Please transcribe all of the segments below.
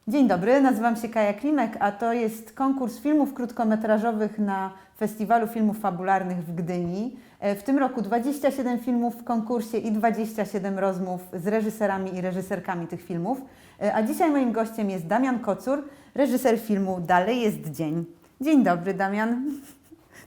Dzień dobry, nazywam się Kaja Klimek, a to jest konkurs filmów krótkometrażowych na Festiwalu Filmów Fabularnych w Gdyni. W tym roku 27 filmów w konkursie i 27 rozmów z reżyserami i reżyserkami tych filmów. A dzisiaj moim gościem jest Damian Kocur, reżyser filmu Dalej jest dzień. Dzień dobry, Damian.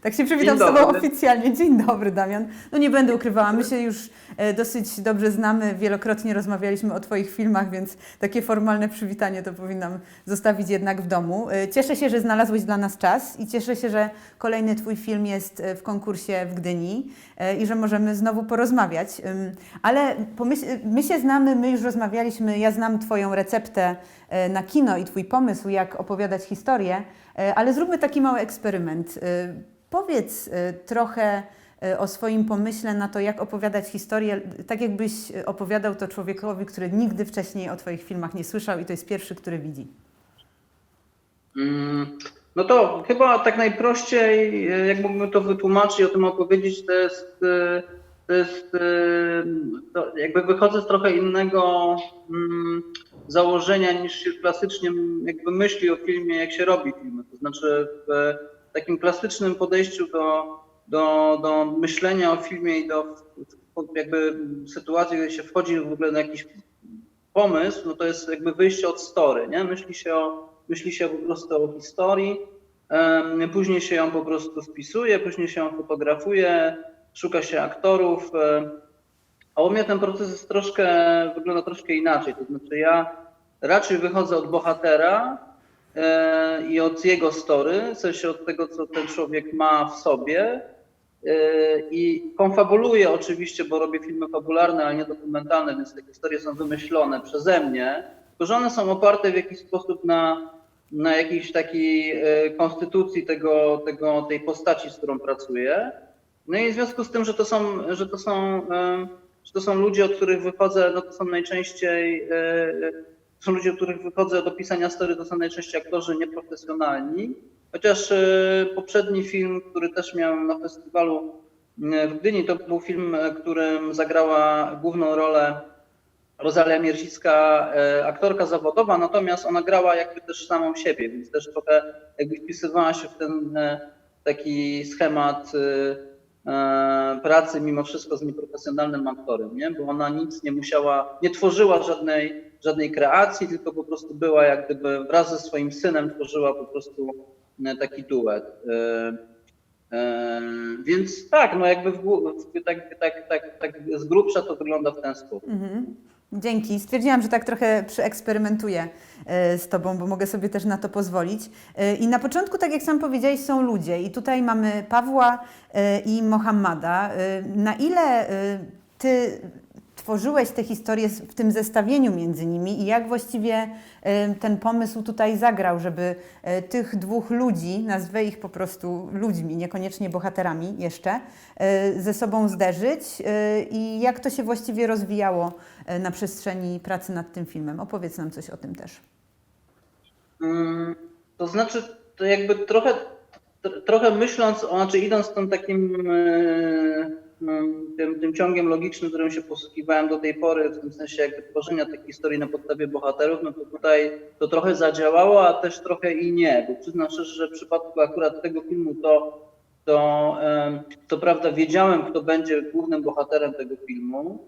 Tak się przywitam z Tobą oficjalnie. Dzień dobry, Damian. No nie będę ukrywała, my się już dosyć dobrze znamy, wielokrotnie rozmawialiśmy o Twoich filmach, więc takie formalne przywitanie to powinnam zostawić jednak w domu. Cieszę się, że znalazłeś dla nas czas i cieszę się, że kolejny Twój film jest w konkursie w Gdyni i że możemy znowu porozmawiać. Ale my się znamy, my już rozmawialiśmy, ja znam Twoją receptę na kino i Twój pomysł, jak opowiadać historię, ale zróbmy taki mały eksperyment. Powiedz trochę o swoim pomyśle na to, jak opowiadać historię, tak jakbyś opowiadał to człowiekowi, który nigdy wcześniej o Twoich filmach nie słyszał i to jest pierwszy, który widzi. No to chyba tak najprościej, jak mógłbym to wytłumaczyć i o tym opowiedzieć, to jakby wychodzę z trochę innego założenia niż się klasycznie jakby myśli o filmie, jak się robi filmy. To znaczy w takim klasycznym podejściu do myślenia o filmie i do jakby sytuacji, gdy się wchodzi w ogóle na jakiś pomysł, no to jest jakby wyjście od story, nie? Myśli się po prostu o historii, później się ją po prostu spisuje, później się ją fotografuje, szuka się aktorów, a u mnie ten proces jest wygląda troszkę inaczej, to znaczy ja raczej wychodzę od bohatera i od jego story, w sensie od tego, co ten człowiek ma w sobie i konfabuluję oczywiście, bo robię filmy fabularne, ale nie dokumentalne, więc te historie są wymyślone przeze mnie, tylko że one są oparte w jakiś sposób na jakiejś takiej konstytucji tej postaci, z którą pracuję. No i w związku z tym, że to są ludzie, od których wychodzę, no to są najczęściej są ludzie, od których wychodzę do pisania story, to są najczęściej aktorzy nieprofesjonalni. Chociaż poprzedni film, który też miałem na festiwalu w Gdyni, to był film, którym zagrała główną rolę Rosalia Mierzicka, aktorka zawodowa, natomiast ona grała jakby też samą siebie, więc też trochę jakby wpisywała się w ten taki schemat pracy mimo wszystko z nieprofesjonalnym aktorem, nie? Bo ona nic nie musiała, nie tworzyła żadnej kreacji, tylko po prostu była jak gdyby wraz ze swoim synem tworzyła po prostu taki duet. Więc tak, no jakby tak z grubsza to wygląda w ten sposób. Dzięki. Stwierdziłam, że tak trochę przyeksperymentuję z Tobą, bo mogę sobie też na to pozwolić. I na początku, tak jak sam powiedziałeś, są ludzie. I tutaj mamy Pawła i Mohammada. Na ile Ty tworzyłeś te historie w tym zestawieniu między nimi i jak właściwie ten pomysł tutaj zagrał, żeby tych dwóch ludzi, nazwę ich po prostu ludźmi, niekoniecznie bohaterami jeszcze, ze sobą zderzyć i jak to się właściwie rozwijało na przestrzeni pracy nad tym filmem? Opowiedz nam coś o tym też. To znaczy, to jakby trochę myśląc, znaczy idąc tym takim tym ciągiem logicznym, którym się posługiwałem do tej pory, w tym sensie jakby tworzenia tej historii na podstawie bohaterów, no to tutaj to trochę zadziałało, a też trochę i nie, bo przyznam szczerze, że w przypadku akurat tego filmu to prawda wiedziałem, kto będzie głównym bohaterem tego filmu,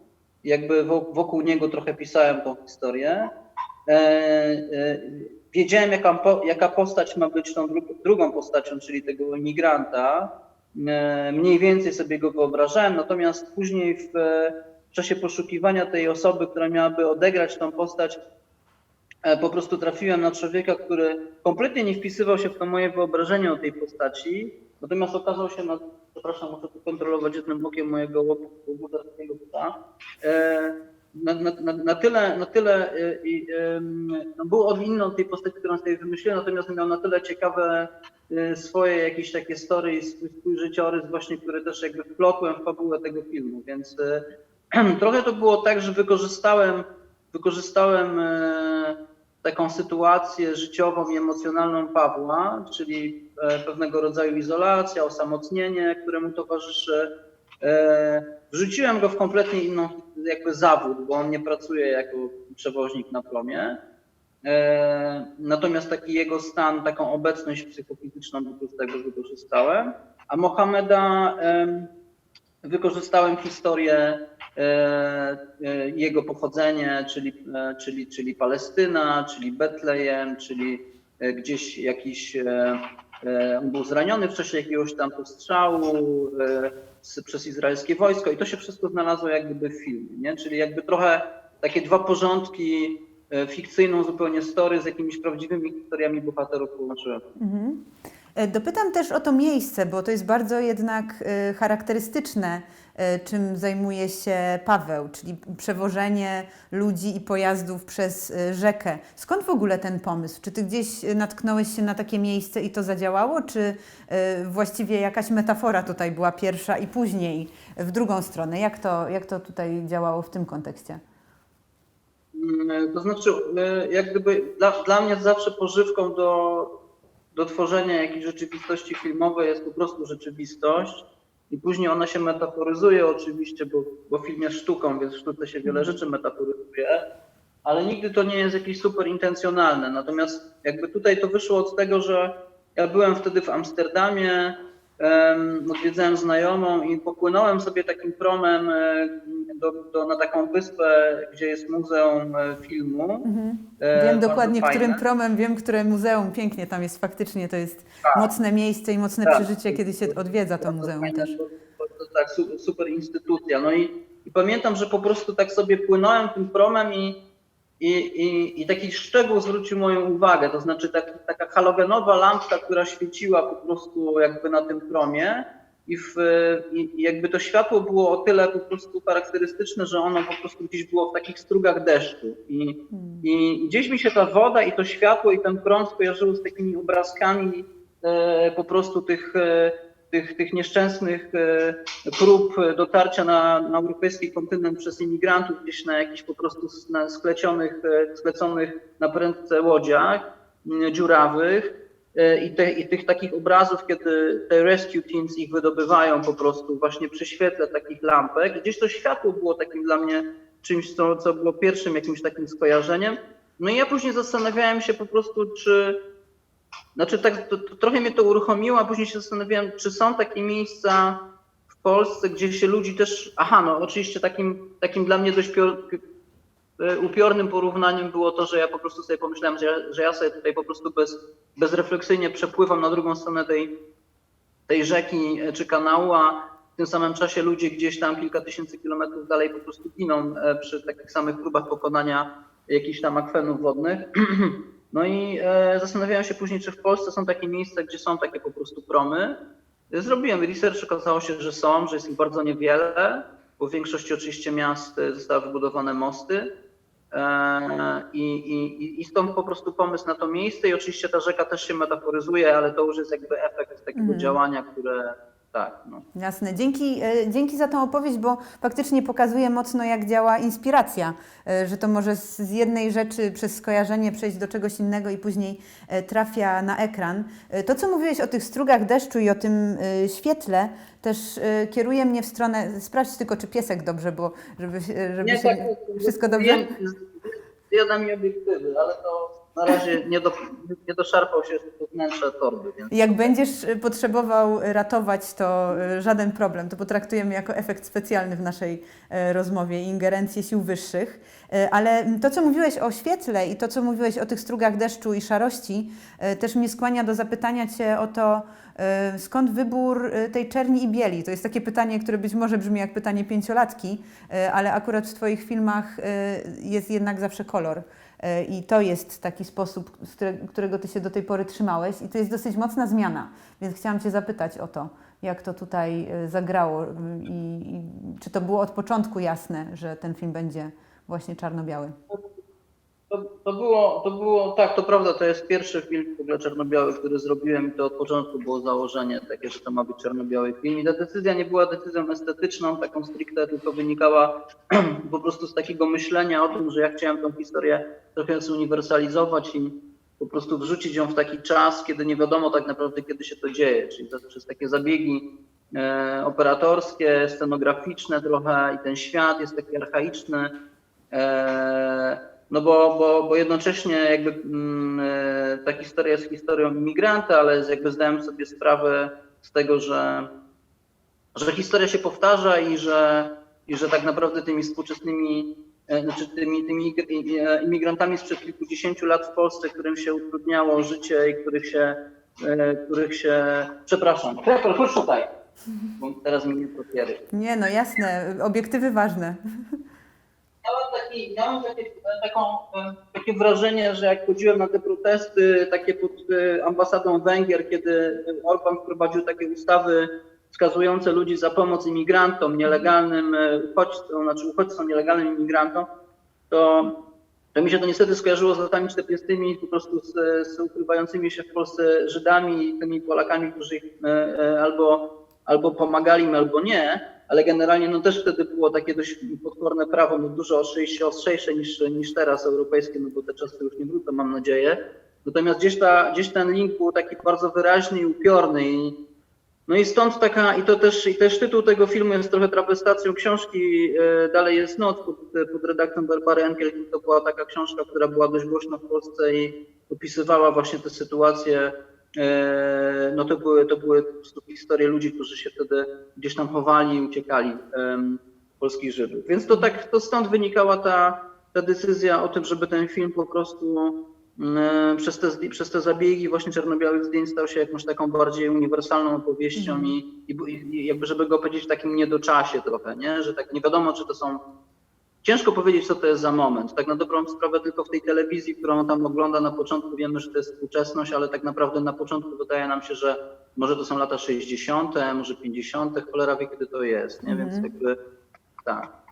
jakby wokół niego trochę pisałem tą historię. Wiedziałem, jaka postać ma być tą drugą postacią, czyli tego imigranta. Mniej więcej sobie go wyobrażałem, natomiast później w czasie poszukiwania tej osoby, która miałaby odegrać tą postać, po prostu trafiłem na człowieka, który kompletnie nie wpisywał się w to moje wyobrażenie o tej postaci, natomiast okazał się, przepraszam, muszę tu kontrolować jednym okiem mojego łobutarskiego psa, na tyle no był on inny od tej postaci, którą sobie wymyśliłem, natomiast miał na tyle ciekawe swoje jakieś takie story i swój życiorys właśnie, który też jakby wplotłem w fabułę tego filmu, więc trochę to było tak, że wykorzystałem taką sytuację życiową i emocjonalną Pawła, czyli pewnego rodzaju izolacja, osamotnienie, któremu towarzyszy. Wrzuciłem go w kompletnie inną jakby zawód, bo on nie pracuje jako przewoźnik na promie. Natomiast taki jego stan, taką obecność psychofizyczną do tego wykorzystałem, a Mohameda wykorzystałem historię, jego pochodzenie, czyli Palestyna, czyli Betlejem, czyli gdzieś jakiś, on był zraniony w czasie jakiegoś tam postrzału przez izraelskie wojsko i to się wszystko znalazło jak gdyby w filmie, nie? Czyli jakby trochę takie dwa porządki, fikcyjną zupełnie story z jakimiś prawdziwymi historiami bohaterów połączyłem. Dopytam też o to miejsce, bo to jest bardzo jednak charakterystyczne, czym zajmuje się Paweł, czyli przewożenie ludzi i pojazdów przez rzekę. Skąd w ogóle ten pomysł? Czy ty gdzieś natknąłeś się na takie miejsce i to zadziałało, czy właściwie jakaś metafora tutaj była pierwsza i później w drugą stronę? Jak to tutaj działało w tym kontekście? To znaczy, jak gdyby dla mnie zawsze pożywką do tworzenia jakiejś rzeczywistości filmowej jest po prostu rzeczywistość i później ona się metaforyzuje oczywiście, bo film jest sztuką, więc w sztuce się wiele rzeczy metaforyzuje, ale nigdy to nie jest jakieś super intencjonalne. Natomiast jakby tutaj to wyszło od tego, że ja byłem wtedy w Amsterdamie, odwiedzałem znajomą i popłynąłem sobie takim promem na taką wyspę, gdzie jest Muzeum Filmu. Wiem dokładnie, fajne. którym promem, wiem, które muzeum. Pięknie tam jest faktycznie, to jest mocne miejsce i mocne przeżycie, kiedy się odwiedza to muzeum fajne, też. to tak, super instytucja. No i pamiętam, że po prostu tak sobie płynąłem tym promem i taki szczegół zwrócił moją uwagę, to znaczy taka halogenowa lampka, która świeciła po prostu jakby na tym promie i jakby to światło było o tyle po prostu charakterystyczne, że ono po prostu gdzieś było w takich strugach deszczu i gdzieś mi się ta woda i to światło i ten prąd skojarzyły z takimi obrazkami po prostu tych nieszczęsnych prób dotarcia na europejski kontynent przez imigrantów gdzieś na jakichś po prostu skleconych na prędce łodziach dziurawych i tych takich obrazów, kiedy te rescue teams ich wydobywają po prostu właśnie przy świetle takich lampek. Gdzieś to światło było takim dla mnie czymś, co było pierwszym jakimś takim skojarzeniem. No i ja później zastanawiałem się po prostu, znaczy tak, trochę mnie to uruchomiło, a później się zastanawiałem, czy są takie miejsca w Polsce, gdzie się ludzi też... no oczywiście takim dla mnie dość upiornym porównaniem było to, że ja po prostu sobie pomyślałem, że ja sobie tutaj po prostu bezrefleksyjnie przepływam na drugą stronę tej rzeki czy kanału, a w tym samym czasie ludzie gdzieś tam kilka tysięcy kilometrów dalej po prostu giną przy takich samych próbach pokonania jakichś tam akwenów wodnych. No i zastanawiałem się później, czy w Polsce są takie miejsca, gdzie są takie po prostu promy. Zrobiłem research, okazało się, że że jest ich bardzo niewiele, bo w większości oczywiście miast zostały wybudowane mosty i stąd po prostu pomysł na to miejsce i oczywiście ta rzeka też się metaforyzuje, ale to już jest jakby efekt takiego działania, które... Tak, no. Jasne. Dzięki za tą opowieść, bo faktycznie pokazuje mocno, jak działa inspiracja, że to może z jednej rzeczy przez skojarzenie przejść do czegoś innego i później trafia na ekran. To, co mówiłeś o tych strugach deszczu i o tym świetle, też kieruje mnie w stronę, sprawdź tylko, czy piesek dobrze, bo żeby Nie, się... tak, Wszystko dobrze? Zjada mi obiektywy, ale to na razie nie doszarpał się do wnętrza torby. Więc... Jak będziesz potrzebował ratować, to żaden problem. To potraktujemy jako efekt specjalny w naszej rozmowie i ingerencję sił wyższych. Ale to, co mówiłeś o świetle i to, co mówiłeś o tych strugach deszczu i szarości, też mnie skłania do zapytania Cię o to, skąd wybór tej czerni i bieli? To jest takie pytanie, które być może brzmi jak pytanie pięciolatki, ale akurat w Twoich filmach jest jednak zawsze kolor. I to jest taki sposób, którego Ty się do tej pory trzymałeś i to jest dosyć mocna zmiana, więc chciałam Cię zapytać o to, jak to tutaj zagrało i czy to było od początku jasne, że ten film będzie właśnie czarno-biały? To było, tak, to prawda, to jest pierwszy film w ogóle czarno-biały, który zrobiłem i to od początku było założenie takie, że to ma być czarno-biały film i ta decyzja nie była decyzją estetyczną, taką stricte, tylko wynikała po prostu z takiego myślenia o tym, że ja chciałem tą historię trochę zuniwersalizować i po prostu wrzucić ją w taki czas, kiedy nie wiadomo tak naprawdę, kiedy się to dzieje, czyli przez takie zabiegi operatorskie, scenograficzne trochę i ten świat jest taki archaiczny. bo jednocześnie jakby ta historia jest historią imigranta, ale jakby zdałem sobie sprawę z tego, że historia się powtarza i że tak naprawdę tymi współczesnymi, znaczy tymi imigrantami sprzed kilkudziesięciu lat w Polsce, którym się utrudniało życie i których się... Przepraszam, Krepel, chodź tutaj, bo teraz mi nie papiery. Nie, no jasne, obiektywy ważne. Miałem takie wrażenie, że jak chodziłem na te protesty takie pod ambasadą Węgier, kiedy Orbán wprowadził takie ustawy wskazujące ludzi za pomoc imigrantom, nielegalnym uchodźcom, nielegalnym imigrantom, to mi się to niestety skojarzyło z latami 40. po prostu z ukrywającymi się w Polsce Żydami i tymi Polakami, którzy albo pomagali im, albo nie. Ale generalnie no też wtedy było takie dość potworne prawo, no dużo ostrzejsze niż teraz europejskie, no bo te czasy już nie wrócą, mam nadzieję. Natomiast gdzieś ten link był taki bardzo wyraźny i upiorny. No i stąd i też tytuł tego filmu jest trochę trawestacją książki Dalej jest noc pod redakcją Barbary Enkel. To była taka książka, która była dość głośna w Polsce i opisywała właśnie te sytuacje. No to były po prostu historie ludzi, którzy się wtedy gdzieś tam chowali i uciekali, polskich Żydów. Więc to stąd wynikała ta decyzja o tym, żeby ten film po prostu przez te zabiegi właśnie czarno-białych zdjęć stał się jakąś taką bardziej uniwersalną opowieścią i jakby żeby go powiedzieć w takim niedoczasie trochę, nie? Że tak nie wiadomo, czy to są... Ciężko powiedzieć, co to jest za moment. Tak na dobrą sprawę tylko w tej telewizji, którą on tam ogląda na początku wiemy, że to jest współczesność, ale tak naprawdę na początku wydaje nam się, że może to są lata 60., może 50., cholera wie, kiedy to jest, nie? Więc jakby tak.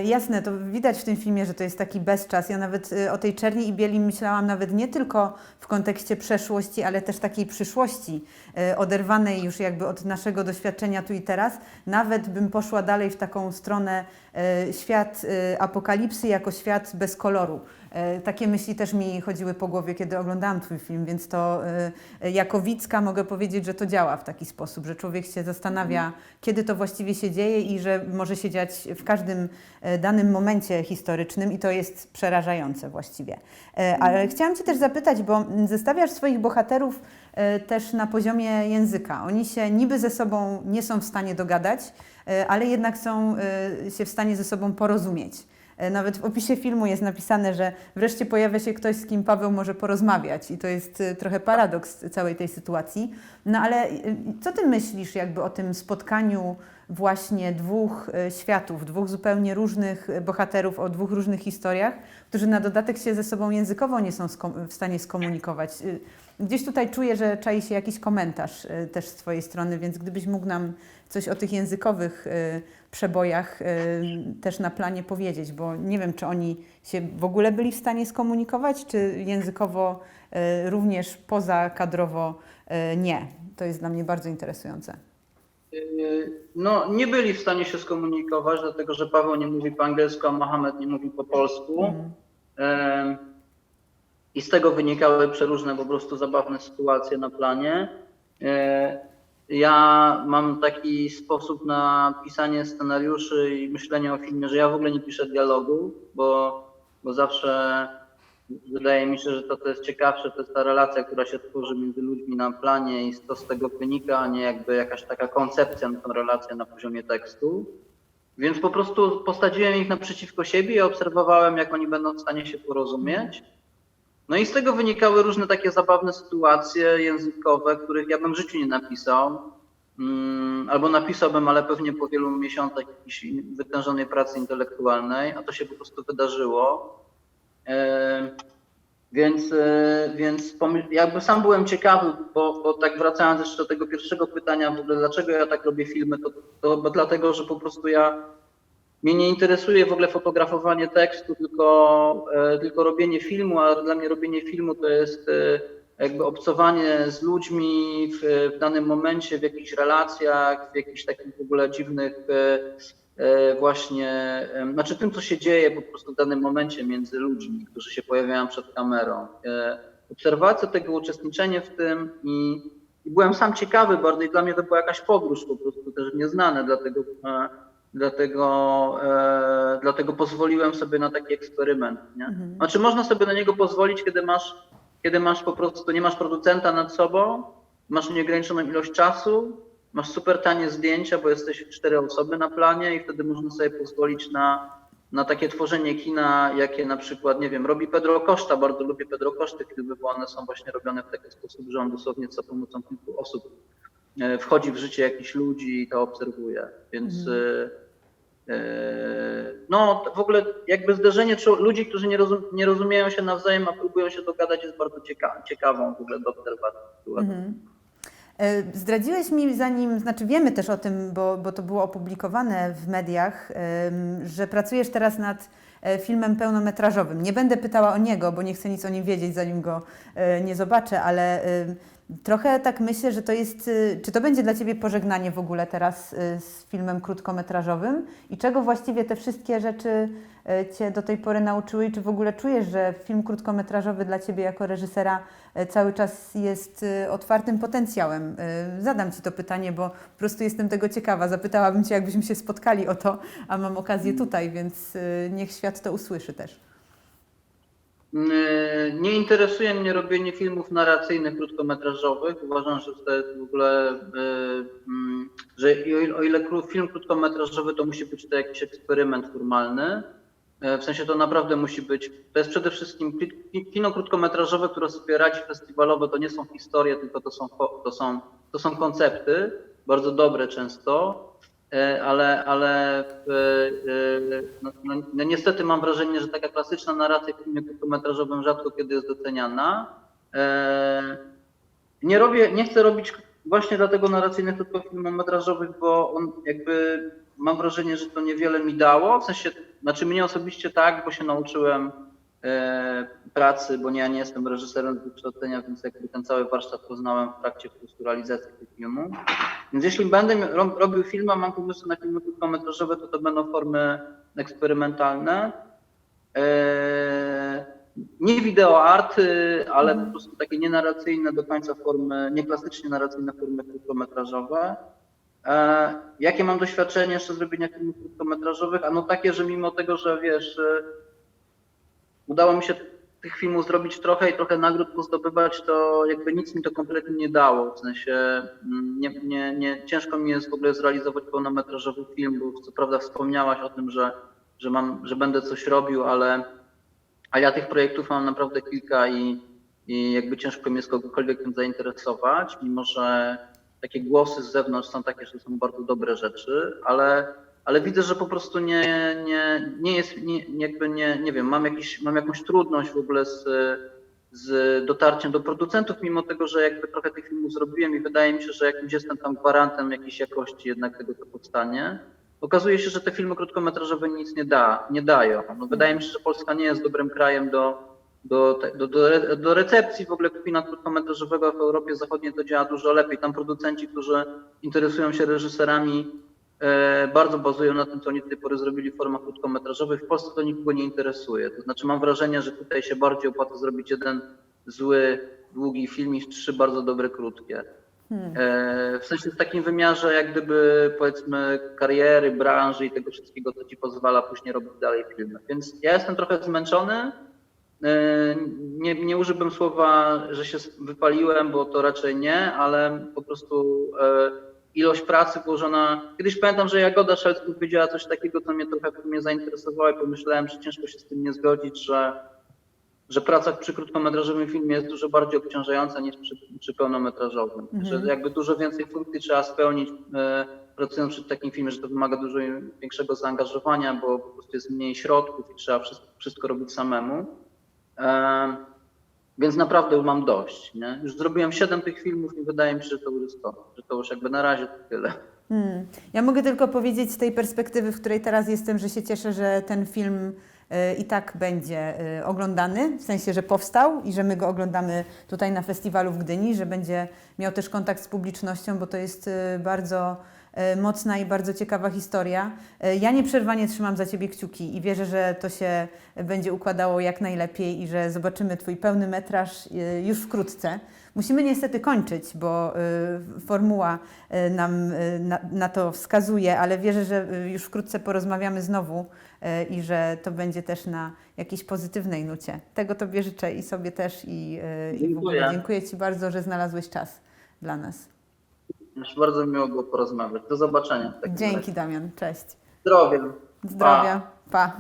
Jasne, to widać w tym filmie, że to jest taki bezczas. Ja nawet o tej Czerni i Bieli myślałam nawet nie tylko w kontekście przeszłości, ale też takiej przyszłości, oderwanej już jakby od naszego doświadczenia tu i teraz. Nawet bym poszła dalej w taką stronę świat apokalipsy jako świat bez koloru. Takie myśli też mi chodziły po głowie, kiedy oglądałam Twój film, więc to jako widzka mogę powiedzieć, że to działa w taki sposób, że człowiek się zastanawia, kiedy to właściwie się dzieje i że może się dziać w każdym danym momencie historycznym i to jest przerażające właściwie. Ale chciałam Cię też zapytać, bo zestawiasz swoich bohaterów też na poziomie języka. Oni się niby ze sobą nie są w stanie dogadać, ale jednak są się w stanie ze sobą porozumieć. Nawet w opisie filmu jest napisane, że wreszcie pojawia się ktoś, z kim Paweł może porozmawiać i to jest trochę paradoks całej tej sytuacji. No ale co Ty myślisz jakby o tym spotkaniu właśnie dwóch światów, dwóch zupełnie różnych bohaterów o dwóch różnych historiach, którzy na dodatek się ze sobą językowo nie są w stanie skomunikować? Gdzieś tutaj czuję, że czai się jakiś komentarz też z Twojej strony, więc gdybyś mógł nam coś o tych językowych przebojach też na planie powiedzieć, bo nie wiem, czy oni się w ogóle byli w stanie skomunikować, czy językowo również pozakadrowo nie. To jest dla mnie bardzo interesujące. No, nie byli w stanie się skomunikować, dlatego że Paweł nie mówi po angielsku, a Mohamed nie mówi po polsku. I z tego wynikały przeróżne po prostu zabawne sytuacje na planie. Ja mam taki sposób na pisanie scenariuszy i myślenie o filmie, że ja w ogóle nie piszę dialogu, bo zawsze wydaje mi się, że to jest ciekawsze, to jest ta relacja, która się tworzy między ludźmi na planie i to z tego wynika, a nie jakby jakaś taka koncepcja na tę relację na poziomie tekstu. Więc po prostu postawiłem ich naprzeciwko siebie i obserwowałem, jak oni będą w stanie się porozumieć. No i z tego wynikały różne takie zabawne sytuacje językowe, których ja bym w życiu nie napisał. Albo napisałbym, ale pewnie po wielu miesiącach jakiejś wytężonej pracy intelektualnej, a to się po prostu wydarzyło. Więc jakby sam byłem ciekawy, bo tak wracając jeszcze do tego pierwszego pytania, w ogóle dlaczego ja tak robię filmy, to dlatego, że po prostu mnie nie interesuje w ogóle fotografowanie tekstu, tylko robienie filmu, a dla mnie robienie filmu to jest jakby obcowanie z ludźmi w danym momencie, w jakichś relacjach, w jakichś takich w ogóle dziwnych właśnie, znaczy tym, co się dzieje po prostu w danym momencie między ludźmi, którzy się pojawiają przed kamerą. Obserwacja tego, uczestniczenie w tym i byłem sam ciekawy bardzo i dla mnie to była jakaś podróż po prostu też nieznane, dlatego pozwoliłem sobie na taki eksperyment. Nie? Znaczy można sobie na niego pozwolić, kiedy masz po prostu, nie masz producenta nad sobą, masz nieograniczoną ilość czasu, masz super tanie zdjęcia, bo jesteś 4 osoby na planie i wtedy można sobie pozwolić na takie tworzenie kina, jakie na przykład, nie wiem, robi Pedro Costa. Bardzo lubię Pedro Costy filmy, bo one są właśnie robione w taki sposób, że on dosłownie za pomocą kilku osób wchodzi w życie jakichś ludzi i to obserwuje. Więc no w ogóle jakby zderzenie ludzi, którzy nie rozumieją się nawzajem, a próbują się dogadać, jest bardzo ciekawą w ogóle do obserwacji. Zdradziłeś mi, znaczy wiemy też o tym, bo to było opublikowane w mediach, że pracujesz teraz nad filmem pełnometrażowym. Nie będę pytała o niego, bo nie chcę nic o nim wiedzieć, zanim go nie zobaczę, ale trochę tak myślę, że to jest, czy to będzie dla Ciebie pożegnanie w ogóle teraz z filmem krótkometrażowym i czego właściwie te wszystkie rzeczy Cię do tej pory nauczyły i czy w ogóle czujesz, że film krótkometrażowy dla Ciebie jako reżysera cały czas jest otwartym potencjałem? Zadam Ci to pytanie, bo po prostu jestem tego ciekawa. Zapytałabym Cię, jakbyśmy się spotkali o to, a mam okazję tutaj, więc niech świat to usłyszy też. Nie interesuje mnie robienie filmów narracyjnych, krótkometrażowych. Uważam, że to jest w ogóle, że o ile film krótkometrażowy to musi być to jakiś eksperyment formalny, w sensie to naprawdę musi być, to jest przede wszystkim kino krótkometrażowe, które sobie radzi festiwalowe, to nie są historie, tylko to są koncepty, bardzo dobre często, ale no niestety mam wrażenie, że taka klasyczna narracja w filmie krótkometrażowym rzadko kiedy jest doceniana. Nie chcę robić właśnie dlatego narracyjnych tylko filmometrażowych, bo on jakby mam wrażenie, że to niewiele mi dało. W sensie, znaczy mnie osobiście tak, bo się nauczyłem pracy, bo ja nie jestem reżyserem z wykształcenia, więc jakby ten cały warsztat poznałem w trakcie po prostu realizacji tych filmów. Więc jeśli będę robił film, a mam pomysły na filmy krótkometrażowe, to będą formy eksperymentalne. Nie wideo ale po prostu takie nienarracyjne do końca formy, nieklasycznie narracyjne formy krótkometrażowe. Jakie mam doświadczenie jeszcze zrobienia filmów krótkometrażowych? Ano takie, że mimo tego, że wiesz, udało mi się tych filmów zrobić trochę i trochę nagród pozdobywać, to jakby nic mi to kompletnie nie dało. W sensie ciężko mi jest w ogóle zrealizować pełnometrażowy film, bo co prawda wspomniałaś o tym, że będę coś robił, ale ja tych projektów mam naprawdę kilka i jakby ciężko mi jest kogokolwiek tym zainteresować, mimo że takie głosy z zewnątrz są takie, że są bardzo dobre rzeczy, ale widzę, że po prostu nie wiem, mam jakąś trudność w ogóle z dotarciem do producentów, mimo tego, że jakby trochę tych filmów zrobiłem i wydaje mi się, że jakimś jestem tam gwarantem jakiejś jakości jednak tego, co powstanie. Okazuje się, że te filmy krótkometrażowe nic nie dają. No, wydaje mi się, że Polska nie jest dobrym krajem do recepcji w ogóle kina krótkometrażowego. W Europie Zachodniej to działa dużo lepiej. Tam producenci, którzy interesują się reżyserami, bardzo bazują na tym, co oni do tej pory zrobili w formach krótkometrażowych. W Polsce to nikogo nie interesuje. To znaczy mam wrażenie, że tutaj się bardziej opłaca zrobić jeden zły, długi film niż 3 bardzo dobre, krótkie. W sensie w takim wymiarze jak gdyby powiedzmy kariery, branży i tego wszystkiego, co ci pozwala później robić dalej filmy. Więc ja jestem trochę zmęczony. Nie użyłbym słowa, że się wypaliłem, bo to raczej nie, ale po prostu ilość pracy włożona. Kiedyś pamiętam, że Jagoda Szelsk powiedziała coś takiego, co mnie trochę zainteresowało i pomyślałem, że ciężko się z tym nie zgodzić, że praca przy krótkometrażowym filmie jest dużo bardziej obciążająca niż przy pełnometrażowym. Że jakby dużo więcej funkcji trzeba spełnić pracując przy takim filmie, że to wymaga dużo większego zaangażowania, bo po prostu jest mniej środków i trzeba wszystko robić samemu. Więc naprawdę już mam dość. Nie? Już zrobiłem 7 tych filmów i wydaje mi się, że to już jest to, że to już jakby na razie to tyle. Ja mogę tylko powiedzieć z tej perspektywy, w której teraz jestem, że się cieszę, że ten film i tak będzie oglądany, w sensie, że powstał i że my go oglądamy tutaj na festiwalu w Gdyni, że będzie miał też kontakt z publicznością, bo to jest bardzo mocna i bardzo ciekawa historia. Ja nieprzerwanie trzymam za Ciebie kciuki i wierzę, że to się będzie układało jak najlepiej i że zobaczymy Twój pełny metraż już wkrótce. Musimy niestety kończyć, bo formuła nam na to wskazuje, ale wierzę, że już wkrótce porozmawiamy znowu i że to będzie też na jakiejś pozytywnej nucie. Tego Tobie życzę i sobie też i w ogóle Dziękuję. dziękuję Ci bardzo, że znalazłeś czas dla nas. Aż bardzo miło było porozmawiać. Do zobaczenia. w takim Dzięki razie. Damian, cześć. Zdrowia. Zdrowia, pa.